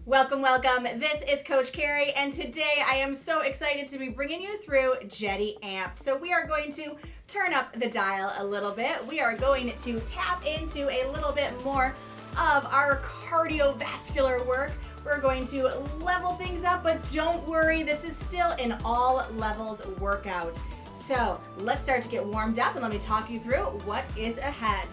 Welcome, welcome. This is Coach Carrie, and today I am so excited to be bringing you through Jetti Amped. So we are going to turn up the dial a little bit. We are going to tap into a little bit more of our cardiovascular work. We're going to level things up, but don't worry, this is still an all levels workout. So let's start to get warmed up and let me talk you through what is ahead.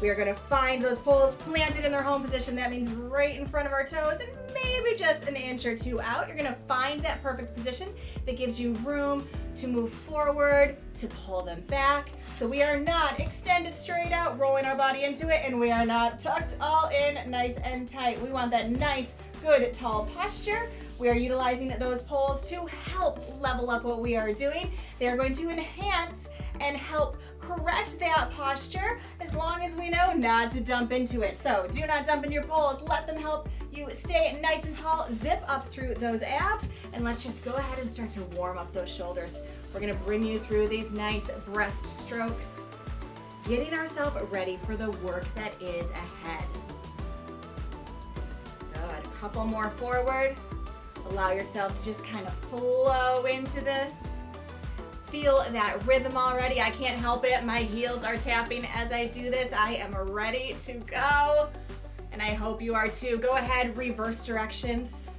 We are going to find those poles planted in their home position. That means right in front of our toes and maybe just an inch or two out. You're going to find that perfect position that gives you room to move forward, to pull them back. So we are not extended straight out, rolling our body into it, and we are not tucked all in nice and tight. We want that nice, good, tall posture. We are utilizing those poles to help level up what we are doing. They are going to enhance and help correct that posture as long as we know not to dump into it. So do not dump in your poles. Let them help you stay nice and tall. Zip up through those abs, and let's just go ahead and start to warm up those shoulders. We're gonna bring you through these nice breast strokes, getting ourselves ready for the work that is ahead. Good, a couple more forward. Allow yourself to just kind of flow into this. Feel that rhythm already. I can't help it. My heels are tapping as I do this. I am ready to go, and I hope you are too. Go ahead, reverse directions.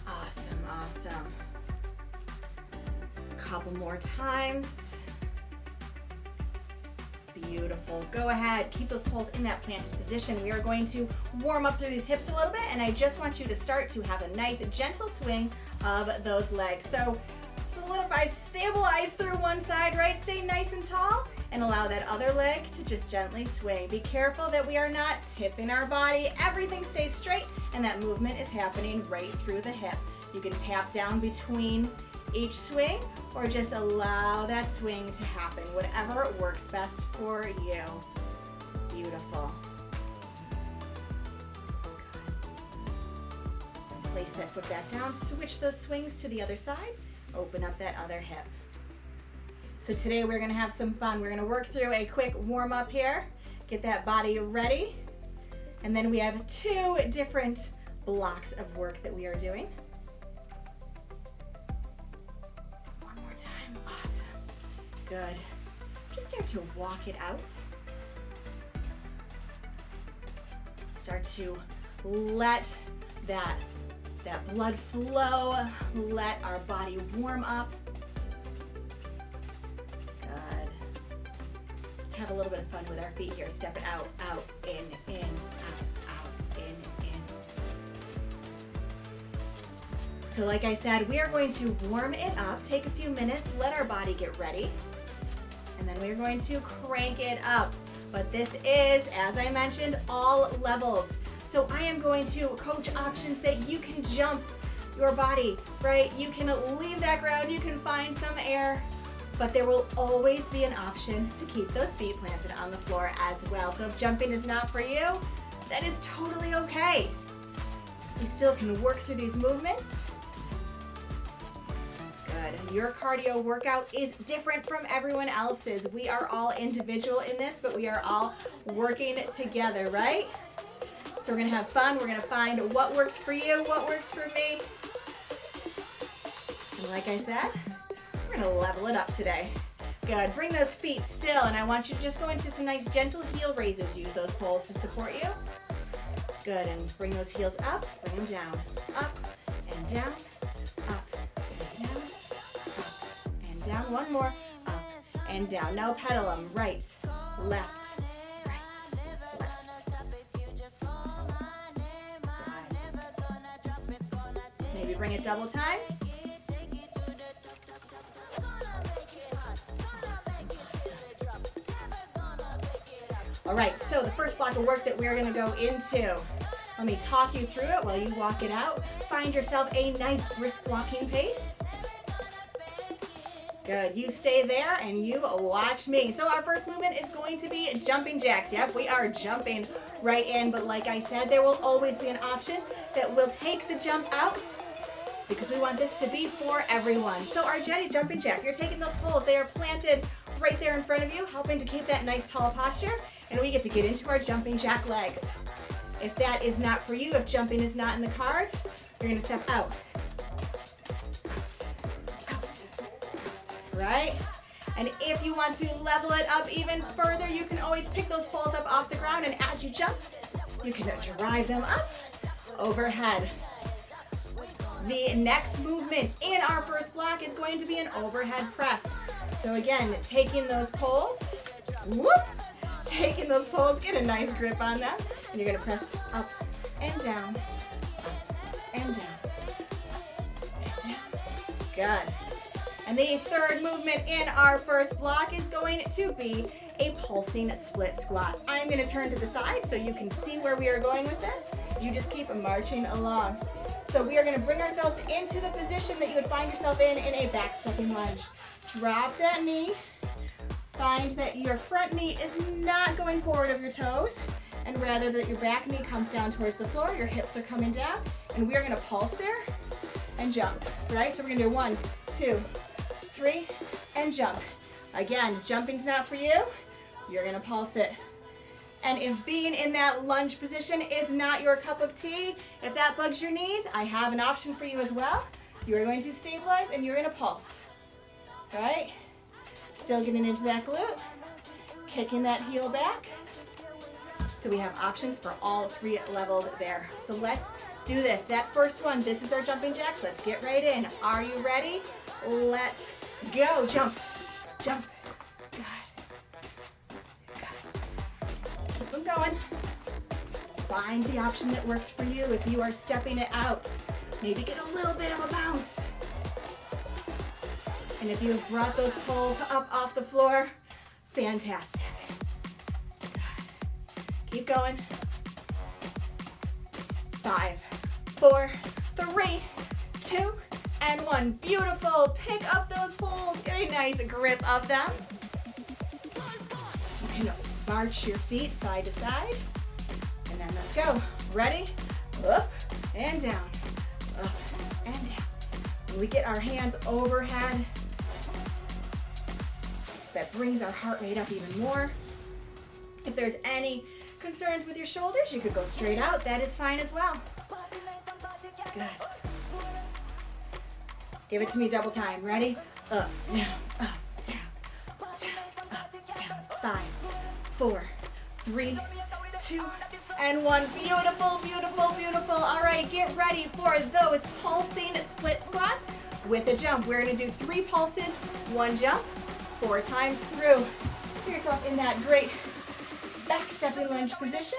Awesome, awesome. A couple more times. Beautiful. Go ahead, keep those poles in that planted position. We are going to warm up through these hips a little bit, and I just want you to start to have a nice gentle swing of those legs. So solidify, stabilize through one side, right? Stay nice and tall and allow that other leg to just gently swing. Be careful that we are not tipping our body. Everything stays straight and that movement is happening right through the hip. You can tap down between each swing or just allow that swing to happen, whatever works best for you. Beautiful. And place that foot back down, switch those swings to the other side, open up that other hip. So today we're gonna have some fun. We're gonna work through a quick warm up here, get that body ready, and then we have two different blocks of work that we are doing. Awesome. Good. Just start to walk it out. Start to let that blood flow. Let our body warm up. Good. Let's have a little bit of fun with our feet here. Step it out, out, in, out, in. So like I said, we are going to warm it up, take a few minutes, let our body get ready, and then we're going to crank it up. But this is, as I mentioned, all levels. So I am going to coach options that you can jump your body, right? You can leave that ground, you can find some air, but there will always be an option to keep those feet planted on the floor as well. So if jumping is not for you, that is totally okay. You still can work through these movements. Good. Your cardio workout is different from everyone else's. We are all individual in this, but we are all working together, right? So we're gonna have fun. We're gonna find what works for you, what works for me. And like I said, we're gonna level it up today. Good. Bring those feet still, and I want you to just go into some nice gentle heel raises. Use those poles to support you. Good, and bring those heels up, bring them down, up and down, up and down, up and down. One more, up and down. Now pedal them, right, left, right, left. Maybe bring it double time. All right, so the first block of work that we're gonna go into, let me talk you through it while you walk it out. Find yourself a nice brisk walking pace. Good, you stay there and you watch me. So our first movement is going to be jumping jacks. Yep, we are jumping right in, but like I said, there will always be an option that will take the jump out because we want this to be for everyone. So our Jetti jumping jack, you're taking those poles, they are planted right there in front of you, helping to keep that nice tall posture. and we get to get into our jumping jack legs. If that is not for you, if jumping is not in the cards, you're gonna step out, out, right? And if you want to level it up even further, you can always pick those poles up off the ground, and as you jump, you can drive them up overhead. The next movement in our first block is going to be an overhead press. So again, taking those poles, whoop, taking those poles, get a nice grip on them, and you're gonna press up and down, up and down, up and down. Good. And the third movement in our first block is going to be a pulsing split squat. I'm gonna turn to the side so you can see where we are going with this. You just keep marching along. So we are gonna bring ourselves into the position that you would find yourself in a back stepping lunge. Drop that knee. Find that your front knee is not going forward of your toes, and rather that your back knee comes down towards the floor, your hips are coming down, and we are gonna pulse there and jump, right? So we're gonna do 1, 2, 3, and jump. Again, jumping's not for you, you're gonna pulse it. And if being in that lunge position is not your cup of tea, if that bugs your knees, I have an option for you as well. You're going to stabilize and you're gonna pulse, right? Still getting into that glute, kicking that heel back. So we have options for all 3 levels there. So let's do this. That first one, this is our jumping jacks. Let's get right in. Are you ready? Let's go. Jump, jump. Good. Keep them going. Find the option that works for you. If you are stepping it out, maybe get a little bit of a bounce. And if you've brought those poles up off the floor, fantastic. Keep going. 5, 4, 3, 2, and 1. Beautiful. Pick up those poles. Get a nice grip of them. You can march your feet side to side. And then let's go. Ready? Up and down. Up and down. When we get our hands overhead, that brings our heart rate up even more. If there's any concerns with your shoulders, you could go straight out. That is fine as well. Good. Give it to me double time. Ready? Up, down, up, down, down, up, down. 5, 4, 3, 2, and 1. Beautiful, beautiful, beautiful. All right, get ready for those pulsing split squats with a jump. We're gonna do 3 pulses, 1 jump, 4 times through. Put yourself in that great back stepping lunge position,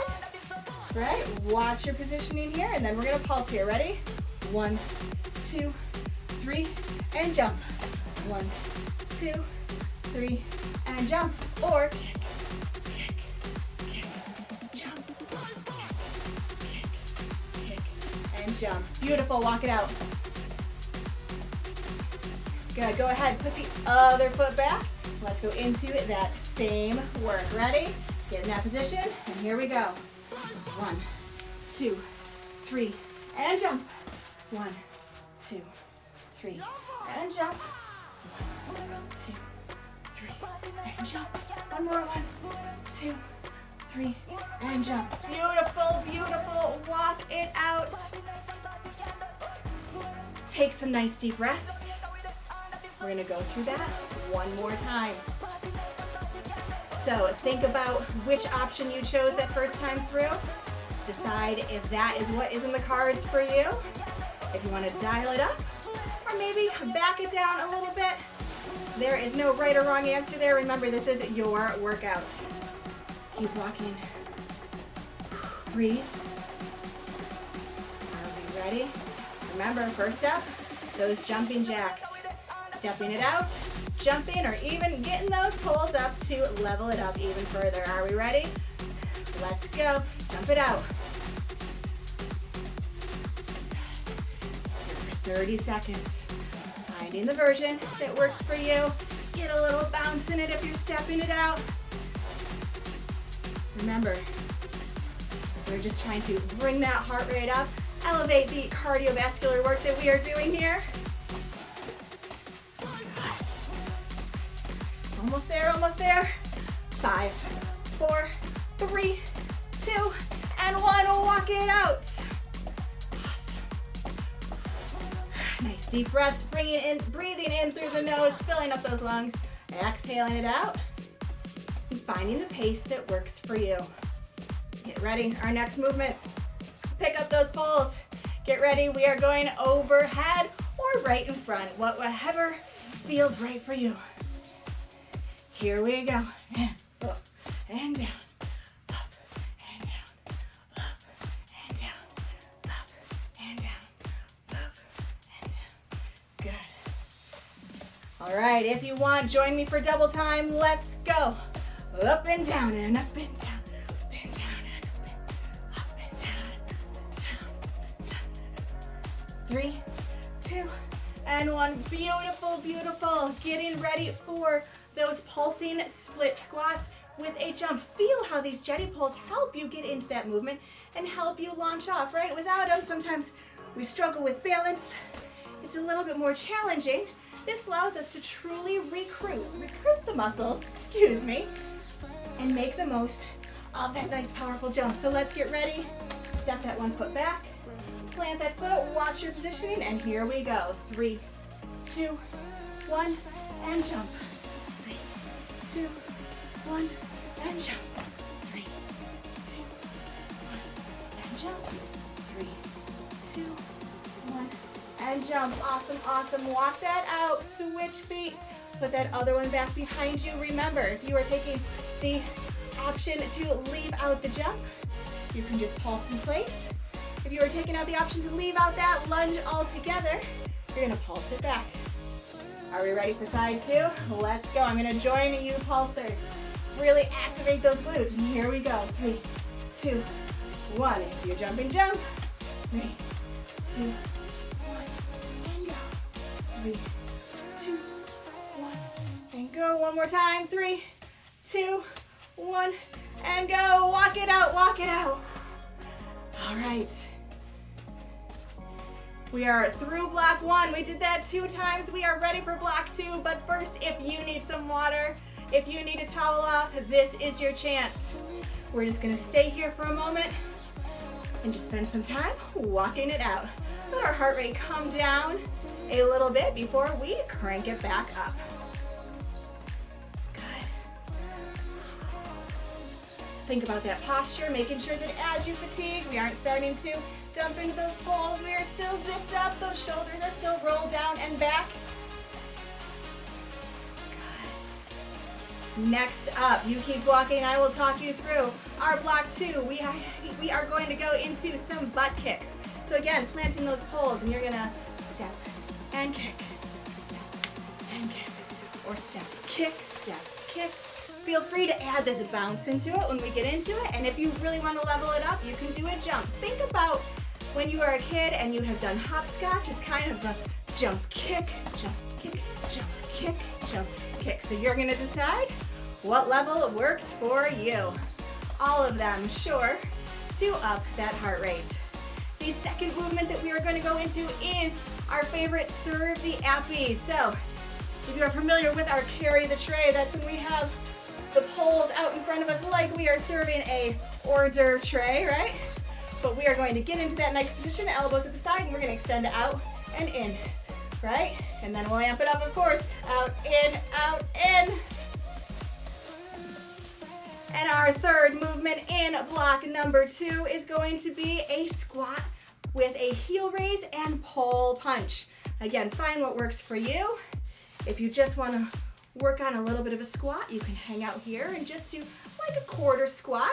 right? Watch your positioning here, and then we're gonna pulse here. Ready? 1, 2, 3, and jump. 1, 2, 3, and jump. Or kick, kick, kick, jump, kick, kick, and jump. Beautiful, walk it out. Good, go ahead, put the other foot back. Let's go into that same work. Ready? Get in that position, and here we go. 1, 2, 3, and jump. 1, 2, 3, and jump. 1, 2, 3, and jump. One more. 1, 2, 3, and jump. Beautiful, beautiful. Walk it out. Take some nice deep breaths. We're gonna go through that one more time. So think about which option you chose that first time through. Decide if that is what is in the cards for you. If you want to dial it up, or maybe back it down a little bit. There is no right or wrong answer there. Remember, this is your workout. Keep walking. Breathe. Are we ready? Remember, first up, those jumping jacks. Stepping it out, jumping, or even getting those poles up to level it up even further. Are we ready? Let's go. Jump it out. 30 seconds. Finding the version that works for you. Get a little bounce in it if you're stepping it out. Remember, we're just trying to bring that heart rate up, elevate the cardiovascular work that we are doing here. Almost there, almost there. 5, 4, 3, 2, and 1. Walk it out. Awesome. Nice deep breaths, breathing in through the nose, filling up those lungs, exhaling it out, and finding the pace that works for you. Get ready, our next movement. Pick up those poles. Get ready, we are going overhead or right in front, whatever feels right for you. Here we go. And up and down. Up and down. Up and down. Up and down. Up and down. Good. All right, if you want, join me for double time. Let's go. Up and down and up and down. Up and down and up and down. Down. 3, 2, and 1. Beautiful, beautiful. Getting ready for those pulsing split squats with a jump. Feel how these Jetti pulls help you get into that movement and help you launch off, right? Without them, sometimes we struggle with balance. It's a little bit more challenging. This allows us to truly recruit the muscles, and make the most of that nice powerful jump. So let's get ready. Step that one foot back, plant that foot, watch your positioning, and here we go. 3, 2, 1, and jump. 3, 2, 1, and jump. 3, 2, 1, and jump. 3, 2, 1, and jump. Awesome, awesome. Walk that out, switch feet. Put that other one back behind you. Remember, if you are taking the option to leave out the jump, you can just pulse in place. If you are taking out the option to leave out that lunge altogether, you're gonna pulse it back. Are we ready for side 2? Let's go. I'm gonna join you pulsers. Really activate those glutes. And here we go. 3, 2, 1. If you're jumping, jump. 3, 2, 1, and go. 3, 2, 1, and go. One more time. 3, 2, 1, and go. Walk it out, walk it out. All right. We are through block 1. We did that 2 times. We are ready for block 2. But first, if you need some water, if you need a towel off, this is your chance. We're just gonna stay here for a moment and just spend some time walking it out. Let our heart rate come down a little bit before we crank it back up. Think about that posture, making sure that as you fatigue, we aren't starting to dump into those poles. We are still zipped up. Those shoulders are still rolled down and back. Good. Next up, you keep walking. I will talk you through our block 2. We are going to go into some butt kicks. So again, planting those poles, and you're gonna step and kick, step and kick, or step, kick, step, kick. Feel free to add this bounce into it when we get into it, and if you really want to level it up, you can do a jump. Think about when you are a kid and you have done hopscotch. It's kind of a jump, kick, jump, kick, jump, kick, jump, kick. So you're going to decide what level works for you. All of them, sure, to up that heart rate. The second movement that we are going to go into is our favorite, serve the appies. So if you are familiar with our carry the tray, that's when we have the poles out in front of us like we are serving a hors d'oeuvre tray, right? But we are going to get into that nice position, elbows at the side, and we're going to extend it out and in, right? And then we'll amp it up, of course. Out, in, out, in. And our third movement in block number 2 is going to be a squat with a heel raise and pole punch. Again, find what works for you. If you just want to work on a little bit of a squat, you can hang out here and just do like a quarter squat.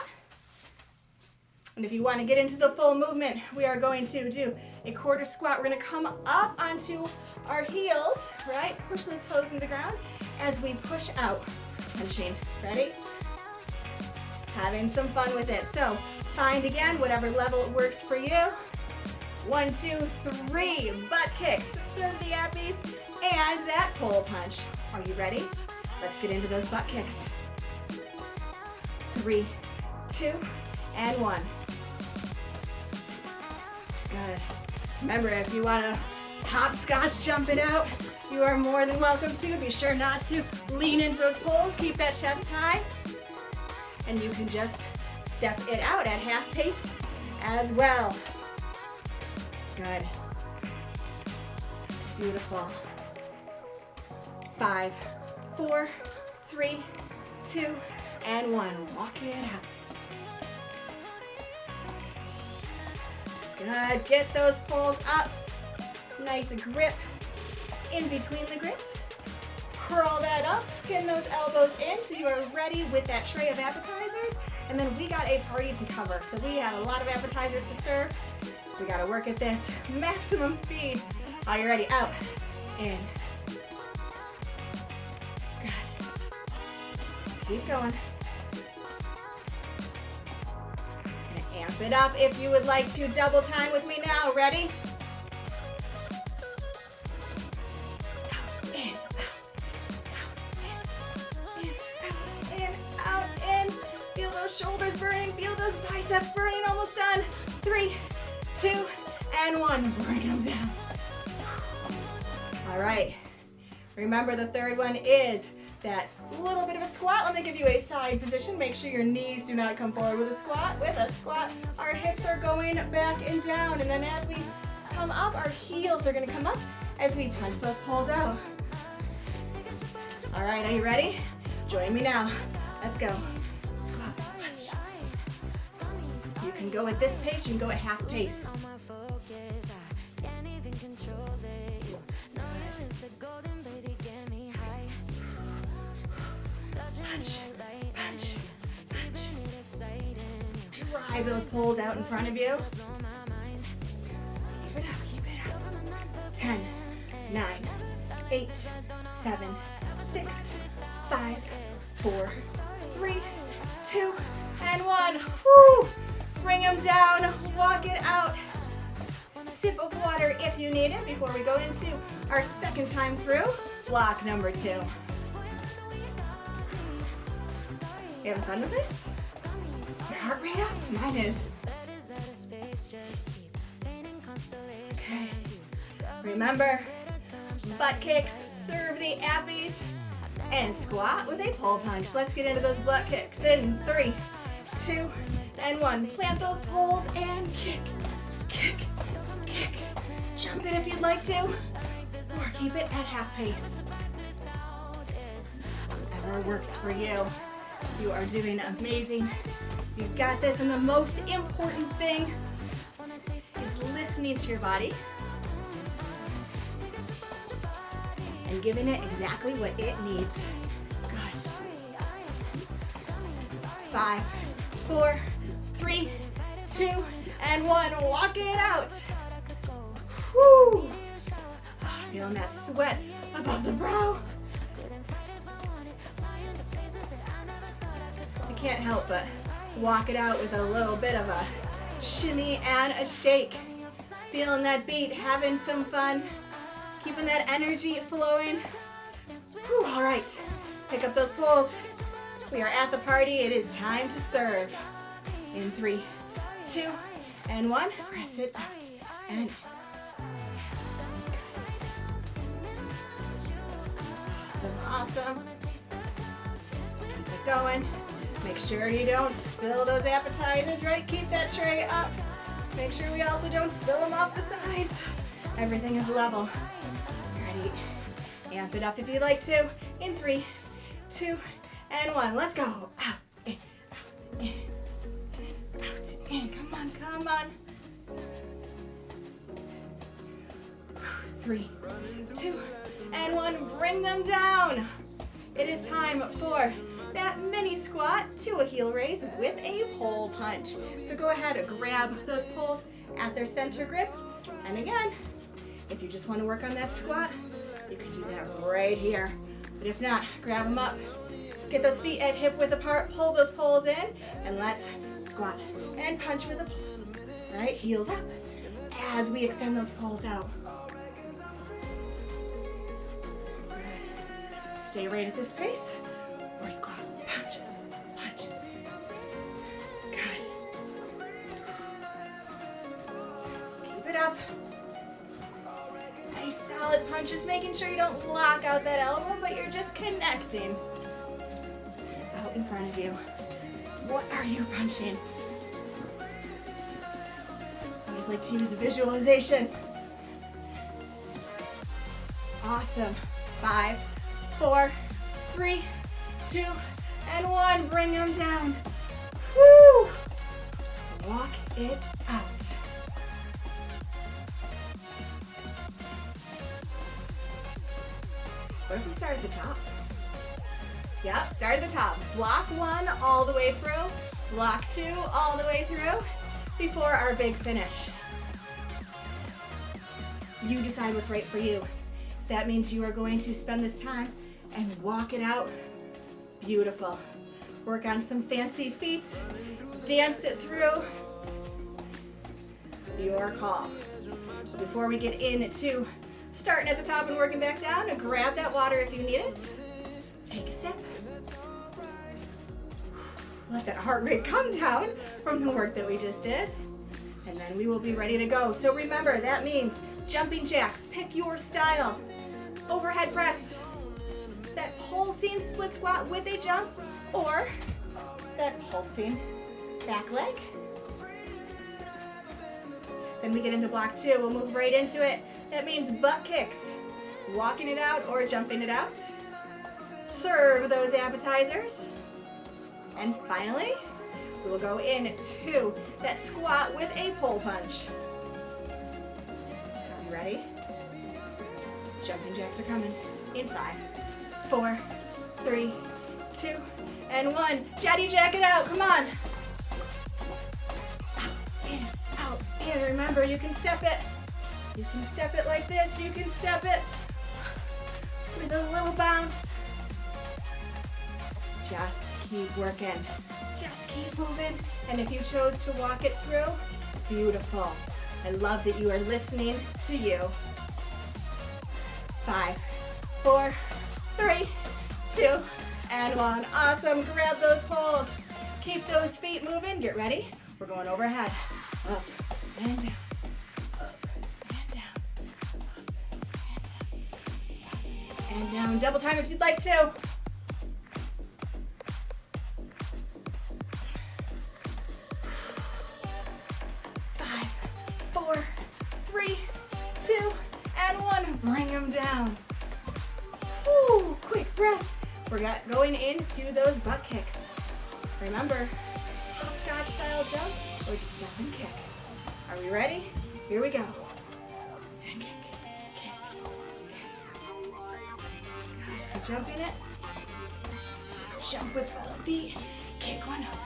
And if you want to get into the full movement, we are going to do a quarter squat. We're going to come up onto our heels, right? Push those toes into the ground as we push out. Punching. Ready? Having some fun with it. So find again whatever level works for you. 1, 2, 3. Butt kicks. Serve the appies and that pole punch. Are you ready? Let's get into those butt kicks. 3, 2, and 1. Good. Remember, if you want to hopscotch jump it out, you are more than welcome to. Be sure not to lean into those poles. Keep that chest high. And you can just step it out at half pace as well. Good. Beautiful. 5, 4, 3, 2, and 1. Walk it out. Good. Get those poles up. Nice grip in between the grips. Curl that up. Getting those elbows in so you are ready with that tray of appetizers. And then we got a party to cover. So we have a lot of appetizers to serve. We got to work at this maximum speed. Are you ready? Out. In. Good. Keep going. Gonna amp it up if you would like to double time with me now. Ready? In, out, in. Feel those shoulders burning. Feel those biceps burning. Almost done. 3, 2, and 1. Bring them down. All right. Remember, the third one is that little bit of a squat. Let me give you a side position. Make sure your knees do not come forward with a squat. With a squat, our hips are going back and down. And then as we come up, our heels are going to come up as we punch those poles out. All right, are you ready? Join me now. Let's go. Squat, punch. You can go at this pace. You can go at half pace. Punch, punch, punch. Drive those poles out in front of you. Keep it up, keep it up. 10, 9, 8, 7, 6, 5, 4, 3, 2, and 1. Woo! Bring them down, walk it out. Sip of water if you need it before we go into our second time through block number 2. You having fun with this? Your heart rate up? Mine is. Okay. Remember, butt kicks, serve the appies, and squat with a pole punch. Let's get into those butt kicks in 3, 2, and 1. Plant those poles and kick, kick, kick. Jump it if you'd like to, or keep it at half pace. Whatever works for you. You are doing amazing. You've got this, and the most important thing is listening to your body and giving it exactly what it needs. Good. 5, 4, 3, 2, and 1. Walk it out. Woo! Feeling that sweat above the brow. Can't help but walk it out with a little bit of a shimmy and a shake. Feeling that beat, having some fun, keeping that energy flowing. Whew, all right, pick up those poles. We are at the party. It is time to serve. In 3, 2, and 1. Press it out and awesome. Keep it going. Make sure you don't spill those appetizers, right? Keep that tray up. Make sure we also don't spill them off the sides. Everything is level. Ready? Amp it up if you'd like to. In 3, 2, and 1. Let's go. Out, in, out, in, out, in. Come on, come on. 3, 2, and 1. Bring them down. It is time for that mini squat to a heel raise with a pole punch. So go ahead and grab those poles at their center grip. And again, if you just want to work on that squat, you can do that right here. But if not, grab them up. Get those feet at hip width apart, pull those poles in, and let's squat and punch with the poles. Right, heels up as we extend those poles out. Stay right at this pace. Or squat, punches, punches. Good. Keep it up. Nice solid punches, making sure you don't lock out that elbow, but you're just connecting. Out in front of you. What are you punching? like to use visualization. Awesome. 5, 4, 3, 2, and 1. Bring them down. Woo! Walk it out. What if we start at the top? Yep, start at the top. Block 1 all the way through. Block 2 all the way through before our big finish. You decide what's right for you. That means you are going to spend this time and walk it out. Beautiful. Work on some fancy feet. Dance it through. Your call. Before we get into starting at the top and working back down, grab that water if you need it. Take a sip. Let that heart rate come down from the work that we just did. And then we will be ready to go. So remember, that means jumping jacks. Pick your style. Overhead press. That pulsing split squat with a jump, or that pulsing back leg. Then we get into block 2. We'll move right into it. That means butt kicks. Walking it out or jumping it out. Serve those appetizers. And finally, we will go into that squat with a pull punch. Are you ready? Jumping jacks are coming in 5, 4, 3, 2, and 1. Jetti jack it out. Come on. Out, in. Remember, you can step it. You can step it like this. You can step it with a little bounce. Just keep working. Just keep moving. And if you chose to walk it through, beautiful. I love that you are listening to you. 5, 4, 3, 2, and 1. Awesome. Grab those poles. Keep those feet moving. Get ready. We're going overhead. Up and down. Up and down. Up and down. And down. Double time if you'd like to. 5, 4, 3, 2, and 1. Bring them down. Woo, quick breath. We're going into those butt kicks. Remember, hopscotch style jump or just step and kick. Are we ready? Here we go. And kick, kick, kick. Good. Keep jumping it. Jump with both feet. Kick one up.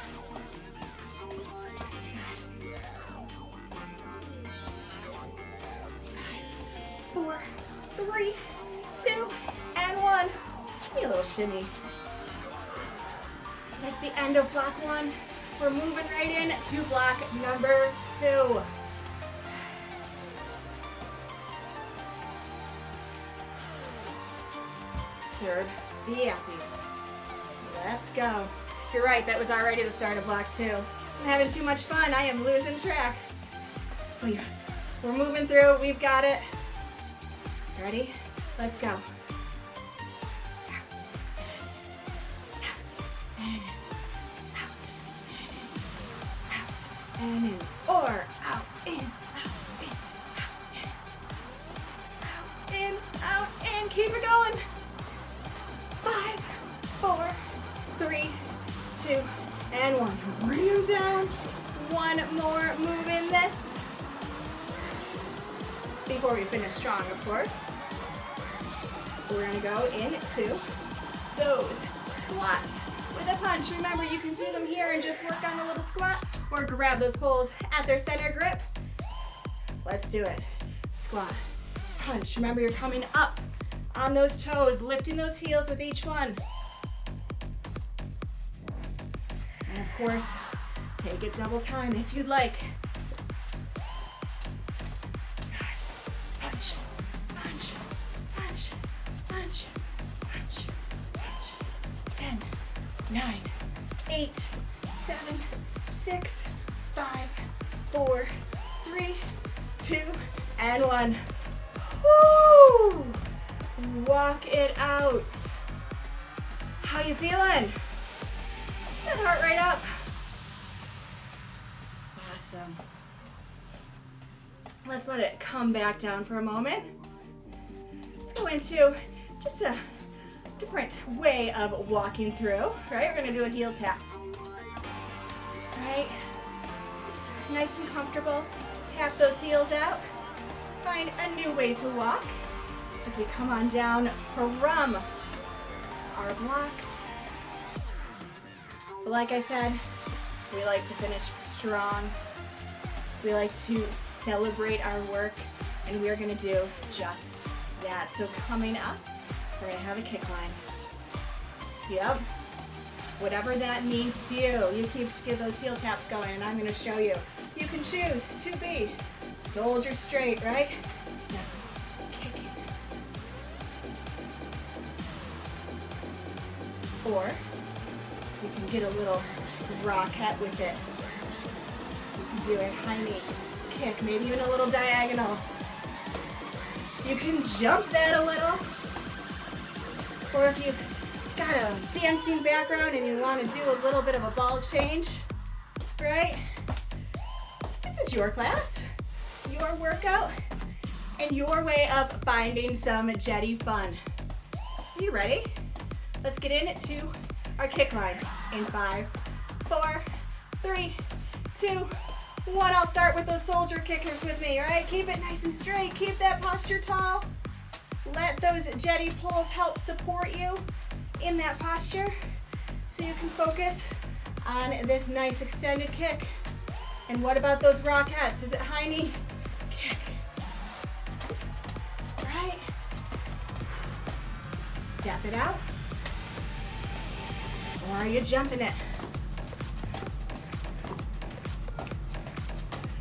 4, 3, 2, and 1. Give me a little shimmy. That's the end of block 1. We're moving right in to block number 2. Serve the yappies. Let's go. You're right, that was already the start of block 2. I'm having too much fun. I am losing track. We're moving through. We've got it. Ready? Let's go. And in, or out, in, out, in. Keep it going. 5, 4, 3, 2, and 1. Bring them down. One more move in this. Before we finish strong, of course. We're gonna go into those squats with a punch. Remember, you can do them here and just work on a little squat, or grab those poles at their center grip. Let's do it. Squat, punch. Remember, you're coming up on those toes, lifting those heels with each one. And of course, take it double time if you'd like. Punch, punch, punch, punch, punch, punch. 10, 9, 8, 7, 6, 5, 4, 3, 2, and 1. Woo! Walk it out. How you feeling? Is that heart rate up? Awesome. Let's let it come back down for a moment. Let's go into just a different way of walking through, right? We're gonna do a heel tap. Right? Just nice and comfortable. Tap those heels out. Find a new way to walk as we come on down from our blocks. But like I said, we like to finish strong. We like to celebrate our work, and we are gonna do just that. So coming up, we're gonna have a kick line. Yep. Whatever that means to you, you give those heel taps going, and I'm gonna show you. You can choose to be soldier straight, right? Step, kick. Or you can get a little rocket with it. You can do a high knee kick, maybe even a little diagonal. You can jump that a little. Or if you've got a dancing background and you want to do a little bit of a ball change, right? This is your class, your workout, and your way of finding some Jetti fun. So you ready? Let's get into our kick line in 5, 4, 3, 2, 1. I'll start with those soldier kickers with me, all right? Keep it nice and straight. Keep that posture tall. Let those Jetti pulls help support you in that posture so you can focus on this nice extended kick. And what about those rockets? Is it high knee kick? Right? Step it out. Or are you jumping it?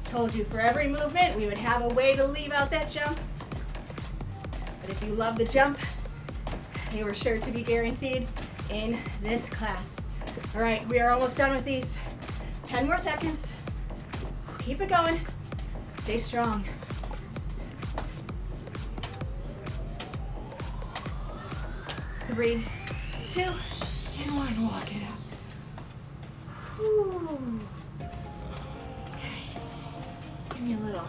Told you for every movement we would have a way to leave out that jump. But if you love the jump, they were sure to be guaranteed in this class. All right, we are almost done with these. 10 more seconds. Keep it going. Stay strong. Three, 2, and 1. Walk it out. Whew. Okay. Give me a little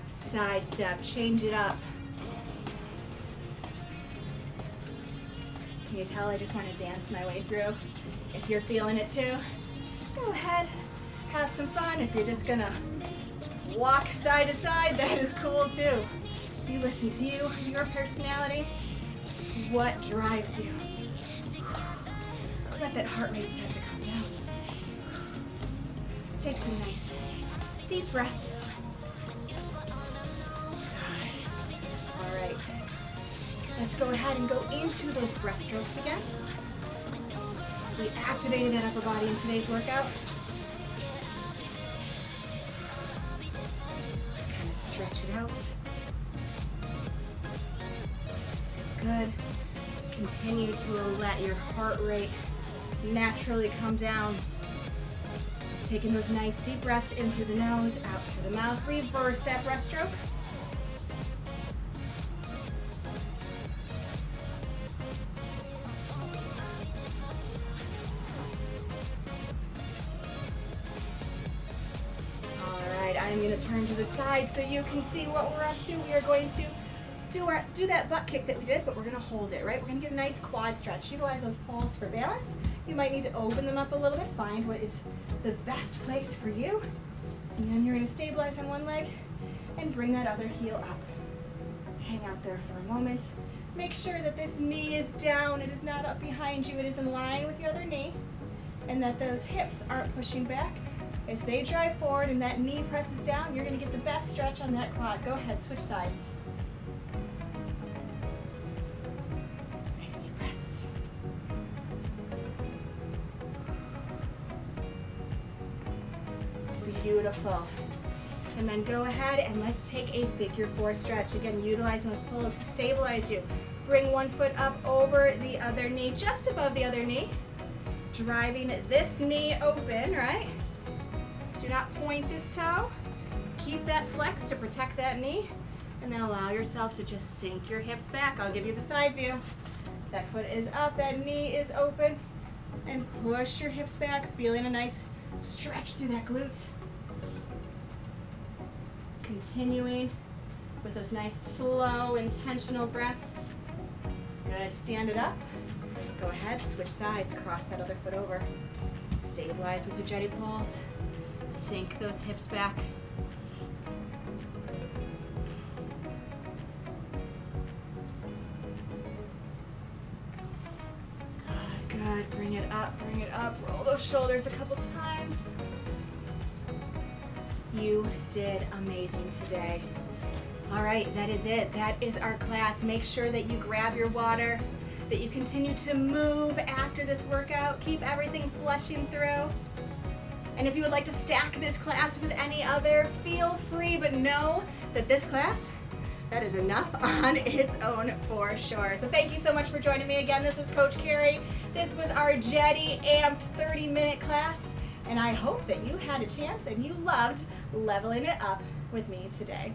side step. Change it up. Can you tell I just want to dance my way through? If you're feeling it too, go ahead. Have some fun. If you're just gonna walk side to side, that is cool too. You listen to you, your personality, what drives you. Let that heart rate start to come down. Take some nice deep breaths. Good. All right. Let's go ahead and go into those breaststrokes again. We activated that upper body in today's workout. Let's kind of stretch it out. Just feel good. Continue to let your heart rate naturally come down. Taking those nice deep breaths in through the nose, out through the mouth. Reverse that breaststroke. I'm going to turn to the side so you can see what we're up to. We are going to do that butt kick that we did, but we're going to hold it, right? We're going to get a nice quad stretch. Utilize those poles for balance. You might need to open them up a little bit. Find what is the best place for you. And then you're going to stabilize on one leg and bring that other heel up. Hang out there for a moment. Make sure that this knee is down. It is not up behind you. It is in line with the other knee. And that those hips aren't pushing back. As they drive forward and that knee presses down, you're going to get the best stretch on that quad. Go ahead, switch sides. Nice deep breaths. Beautiful. And then go ahead and let's take a figure 4 stretch. Again, utilize those pulls to stabilize you. Bring one foot up over the other knee, just above the other knee. Driving this knee open, right? Do not point this toe. Keep that flex to protect that knee. And then allow yourself to just sink your hips back. I'll give you the side view. That foot is up, that knee is open. And push your hips back, feeling a nice stretch through that glute. Continuing with those nice, slow, intentional breaths. Good, stand it up. Go ahead, switch sides, cross that other foot over. Stabilize with your Jetti pulls. Sink those hips back. Good, good, bring it up, roll those shoulders a couple times. You did amazing today. All right, that is it. That is our class. Make sure that you grab your water, that you continue to move after this workout. Keep everything flushing through. And if you would like to stack this class with any other, feel free, but know that this class, that is enough on its own for sure. So thank you so much for joining me again. This was Coach Carrie. This was our Jetti Amped 30-minute class. And I hope that you had a chance and you loved leveling it up with me today.